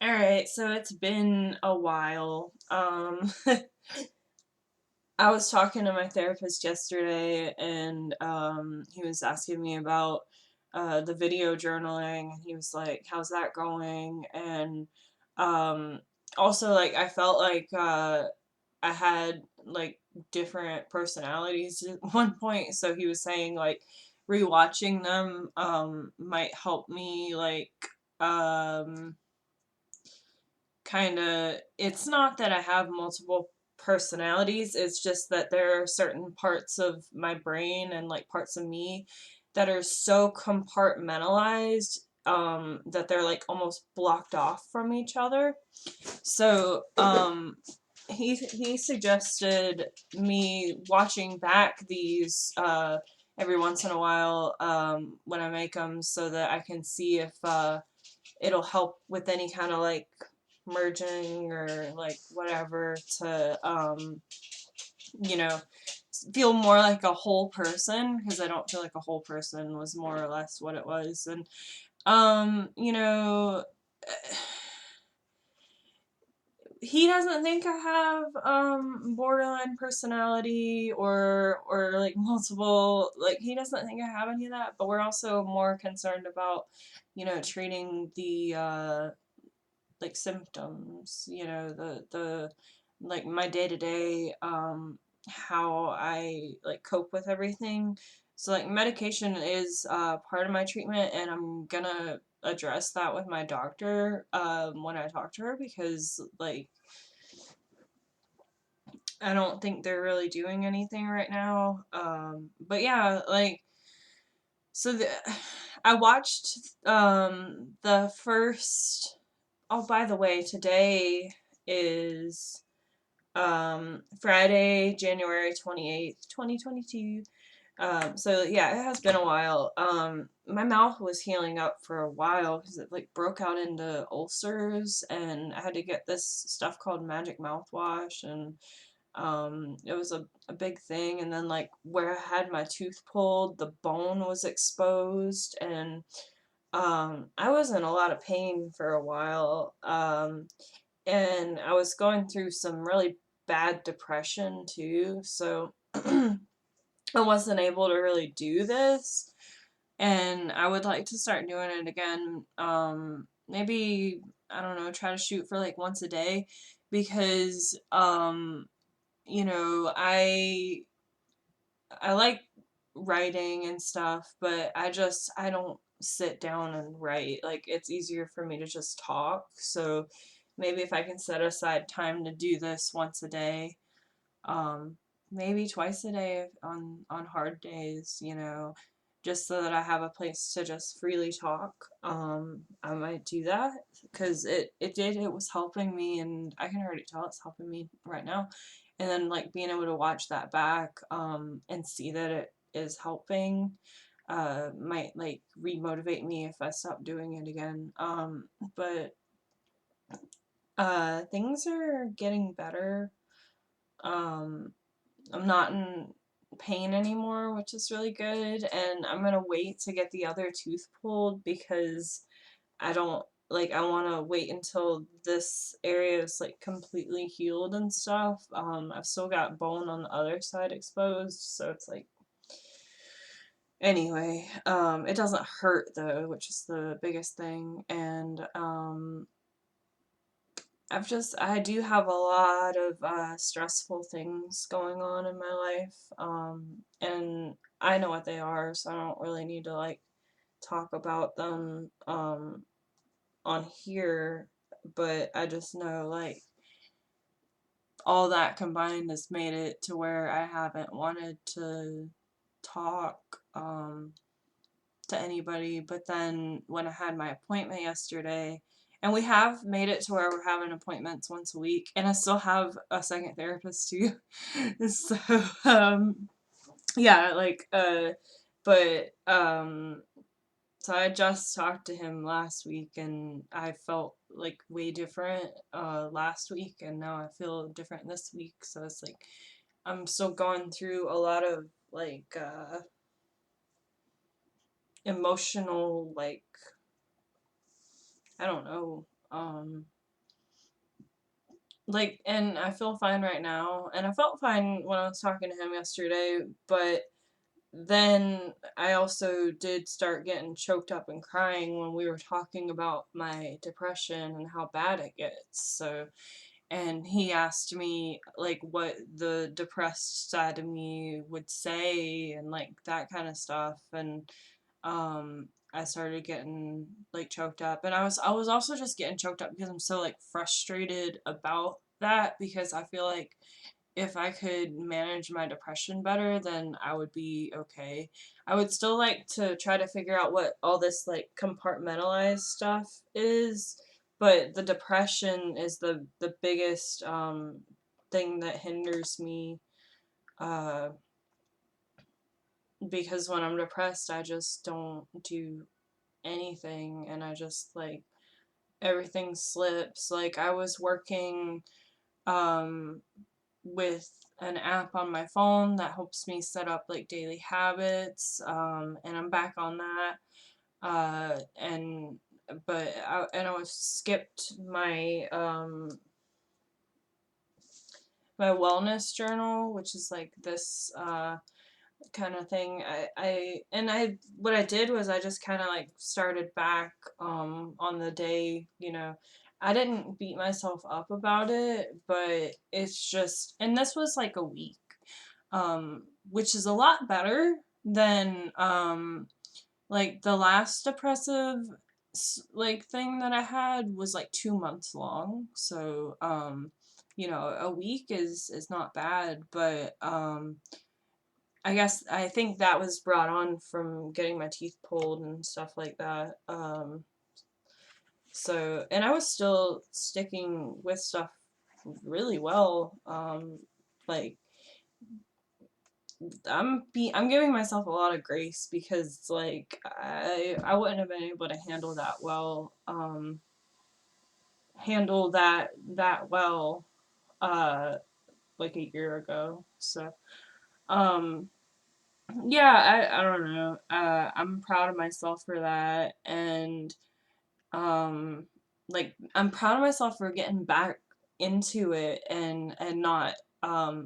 Alright, so it's been a while. I was talking to my therapist yesterday and he was asking me about the video journaling and he was like, "How's that going?" And um also like I felt like I had like different personalities at one point, so he was saying like rewatching them might help me like um kinda it's not that I have multiple personalities, it's just that there are certain parts of my brain and, like, parts of me that are so compartmentalized, that they're, like, almost blocked off from each other. So, he suggested me watching back these, every once in a while, when I make them so that I can see if, it'll help with any kind of like merging or like whatever to you know feel more like a whole person, because I don't feel like a whole person was more or less what it was. And you know he doesn't think I have borderline personality or like multiple, like he doesn't think I have any of that, but we're also more concerned about treating the like symptoms, the like my day to day, how I like cope with everything. So like medication is part of my treatment, and I'm gonna address that with my doctor when I talk to her, because like I don't think they're really doing anything right now. But yeah, like so the I watched the first. Oh, by the way, today is Friday, January 28th, 2022. So yeah, it has been a while. My mouth was healing up for a while because it like broke out into ulcers, and I had to get this stuff called Magic Mouthwash, and it was a big thing. And then like where I had my tooth pulled, the bone was exposed, and I was in a lot of pain for a while. And I was going through some really bad depression too, so I wasn't able to really do this. And I would like to start doing it again. Maybe, I don't know, try to shoot for like once a day, because you know, I like writing and stuff, but I don't sit down and write. Like it's easier for me to just talk. So maybe if I can set aside time to do this once a day, um, maybe twice a day on hard days, just so that I have a place to just freely talk. I might do that because it was helping me, and I can already tell it's helping me right now. And then like being able to watch that back and see that it is helping might like remotivate me if I stop doing it again. But things are getting better. Um, I'm not in pain anymore, which is really good, and I'm gonna wait to get the other tooth pulled because I don't like I want to wait until this area is like completely healed and stuff. I've still got bone on the other side exposed, so it's like anyway, it doesn't hurt though, which is the biggest thing. And I do have a lot of stressful things going on in my life, and I know what they are, so I don't really need to like talk about them on here, but I just know like all that combined has made it to where I haven't wanted to talk to anybody. But then when I had my appointment yesterday, and we have made it to where we're having appointments once a week, and I still have a second therapist too. So yeah, like but so I just talked to him last week, and I felt like way different last week, and now I feel different this week. So it's like I'm still going through a lot of like emotional, like I don't know, like, and I feel fine right now, and I felt fine when I was talking to him yesterday, but then I also did start getting choked up and crying when we were talking about my depression and how bad it gets. So, and he asked me like what the depressed side of me would say and like that kind of stuff, and I started getting like choked up, and I was also just getting choked up because I'm so like frustrated about that, because I feel like if I could manage my depression better, then I would be okay. I would still like to try to figure out what all this like compartmentalized stuff is, but the depression is the biggest thing that hinders me, uh because when I'm depressed, I just don't do anything, and I just like everything slips. Like I was working um with an app on my phone that helps me set up like daily habits, and I'm back on that, and I was skipped my wellness journal, which is like this kind of thing. I what I did was I just kind of like started back on the day, I didn't beat myself up about it, but it's just, and this was like a week, which is a lot better than like the last depressive like thing that I had was like 2 months long. So a week is not bad, but I guess I think that was brought on from getting my teeth pulled and stuff like that. So, and I was still sticking with stuff really well. Like I'm giving myself a lot of grace, because like I wouldn't have been able to handle that well uh like a year ago. So um yeah, I don't know. I'm proud of myself for that, and um like I'm proud of myself for getting back into it, and not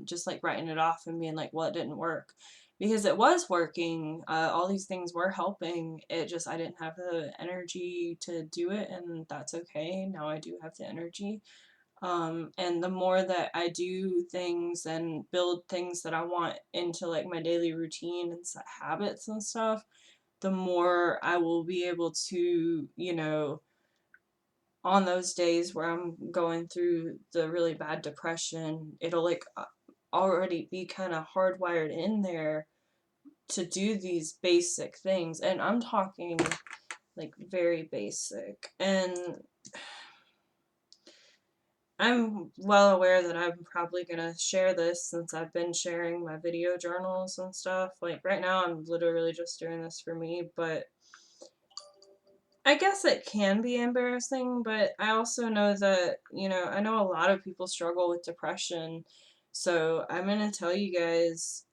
just like writing it off and being like, well, it didn't work, because it was working. All these things were helping. It just, I didn't have the energy to do it, and that's okay. Now I do have the energy. And the more that I do things and build things that I want into like my daily routine and set habits and stuff, the more I will be able to, on those days where I'm going through the really bad depression, it'll like already be kind of hardwired in there to do these basic things. And I'm talking like very basic. And I'm well aware that I'm probably gonna share this, since I've been sharing my video journals and stuff. Like right now, I'm literally just doing this for me, but I guess it can be embarrassing, but I also know that, I know a lot of people struggle with depression. So I'm going to tell you guys,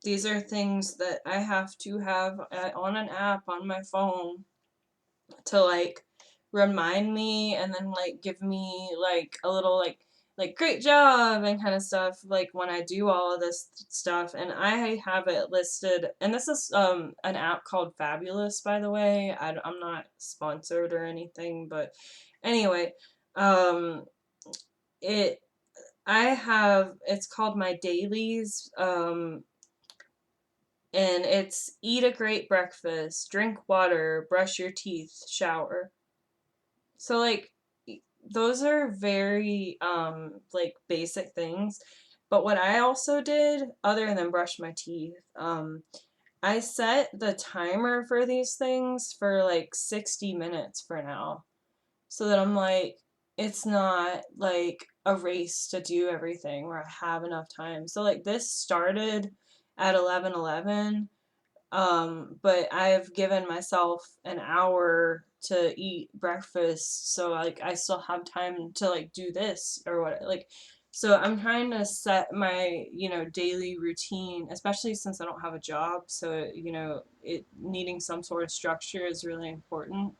these are things that I have to have on an app on my phone to like remind me, and then like give me like a little like great job and kind of stuff, like when I do all of this stuff. And I have it listed, and this is an app called Fabulous, by the way. I'm not sponsored or anything, but anyway, um it I have, it's called my dailies, and it's eat a great breakfast, drink water, brush your teeth, shower. So like those are very like basic things. But what I also did, other than brush my teeth, I set the timer for these things for like 60 minutes for now. So that I'm like, it's not like a race to do everything where I have enough time. So like this started at 11:11, but I've given myself an hour to eat breakfast, so like I still have time to like do this or what, like, so I'm trying to set my, daily routine, especially since I don't have a job, so it needing some sort of structure is really important.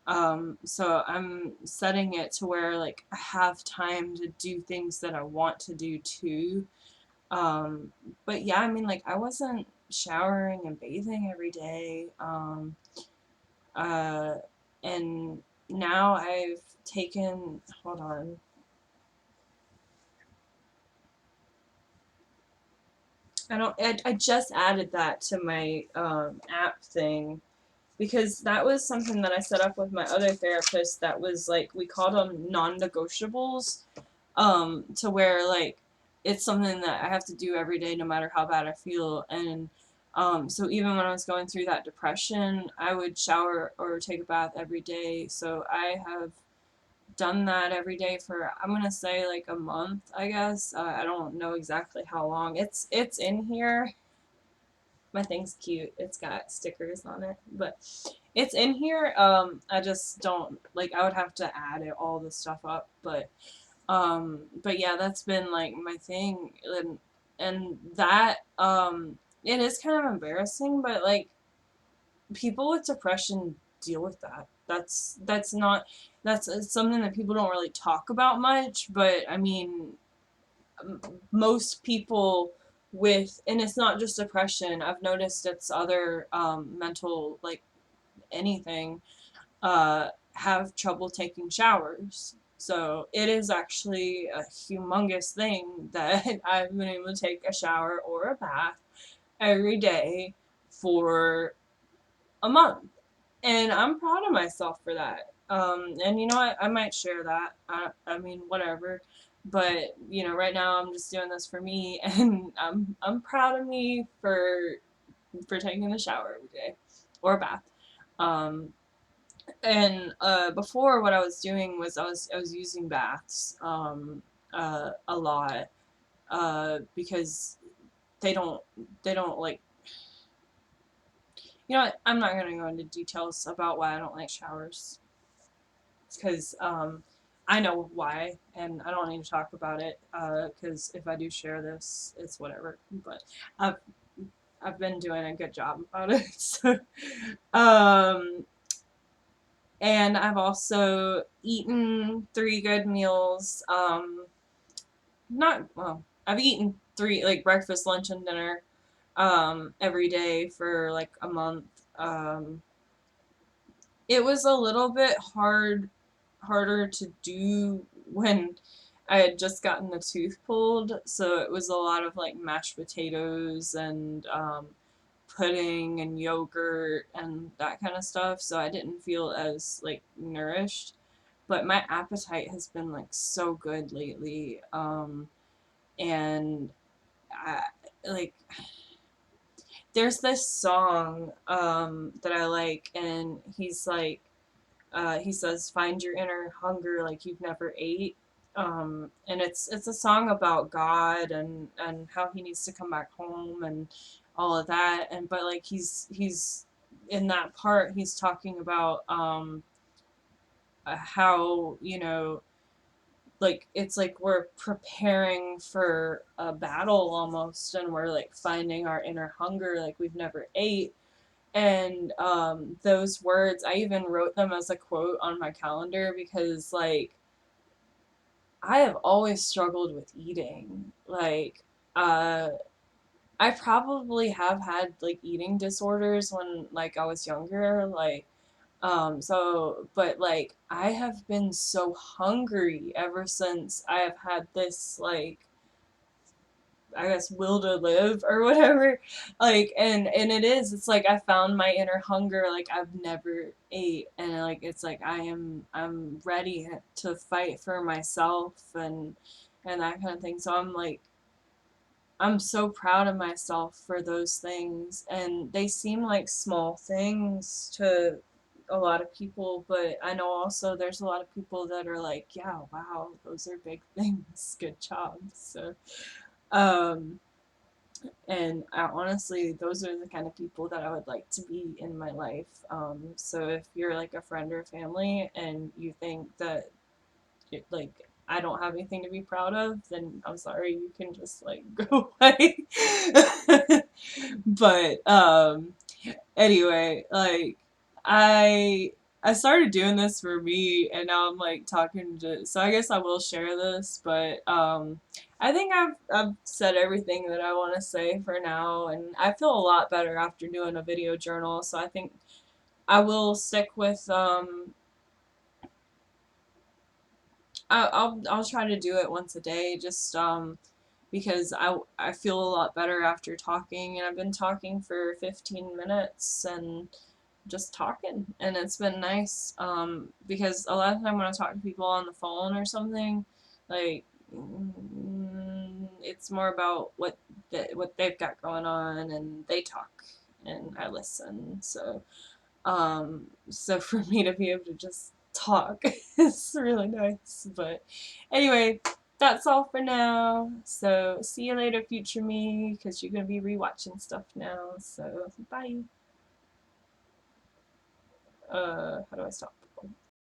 So I'm setting it to where like I have time to do things that I want to do too. Um, but yeah, I mean, like I wasn't showering and bathing every day. Uh, and now I've taken, hold on, I just added that to my app thing because that was something that I set up with my other therapist that was like, we called them non-negotiables, to where like it's something that I have to do every day no matter how bad I feel. And so even when I was going through that depression, I would shower or take a bath every day. So I have done that every day for, I'm gonna say, like a month, I guess. I don't know exactly how long. It's in here. My thing's cute. It's got stickers on it, but it's in here. I just don't like. I would have to add it, all the stuff up, but yeah, that's been like my thing, and that it is kind of embarrassing, but like people with depression deal with that. That's not that's something that people don't really talk about much, but I mean, most people with, and it's not just depression. I've noticed it's other mental, like anything, have trouble taking showers. So it is actually a humongous thing that I've been able to take a shower or a bath every day for a month. And I'm proud of myself for that. And you know what? I might share that. I mean, whatever. But you know, right now I'm just doing this for me, and I'm proud of me for taking a shower every day or a bath. Um, and before, what I was doing was I was using baths a lot because they don't they don't like, you know what, I'm not gonna go into details about why I don't like showers because I know why and I don't need to talk about it because if I do share this, it's whatever. But I've I've been doing a good job about it. So, um, and I've also eaten 3 good meals. Not well. I've eaten three, like breakfast, lunch, and dinner, every day for like a month. Um, it was a little bit harder to do when I had just gotten the tooth pulled, so it was a lot of like mashed potatoes and pudding and yogurt and that kind of stuff. So I didn't feel as like nourished, but my appetite has been like so good lately. And I like there's this song that I like, and he's like he says, "Find your inner hunger like you've never ate." And it's a song about God and how he needs to come back home and all of that. And but like he's in that part he's talking about how, you know, like it's like we're preparing for a battle almost, and we're like finding our inner hunger like we've never ate. And those words, I even wrote them as a quote on my calendar because like I have always struggled with eating. Like uh I probably have had like eating disorders when like I was younger, like so, but like I have been so hungry ever since I have had this like, I guess, will to live or whatever. Like, and it is, it's like I found my inner hunger like I've never ate, and like it's like I'm ready to fight for myself and that kind of thing. So I'm like I'm so proud of myself for those things, and they seem like small things to a lot of people, but I know also there's a lot of people that are like, yeah, wow, those are big things. Good job. So, um, and honestly, those are the kind of people that I would like to be in my life. So if you're like a friend or family and you think that like I don't have anything to be proud of, then I'm sorry, you can just like go away. But anyway, like I I started doing this for me, and now I'm like talking to. So I guess I will share this, but I think I've said everything that I want to say for now, and I feel a lot better after doing a video journal. So I think I will stick with I'll try to do it once a day, just because I feel a lot better after talking, and I've been talking for 15 minutes and just talking, and it's been nice, because a lot of time when I talk to people on the phone or something, like, it's more about what they've got going on, and they talk and I listen. So for me to be able to just talk is really nice. But anyway, that's all for now. So see you later, future me, because you're gonna be rewatching stuff now. So bye. How do I stop?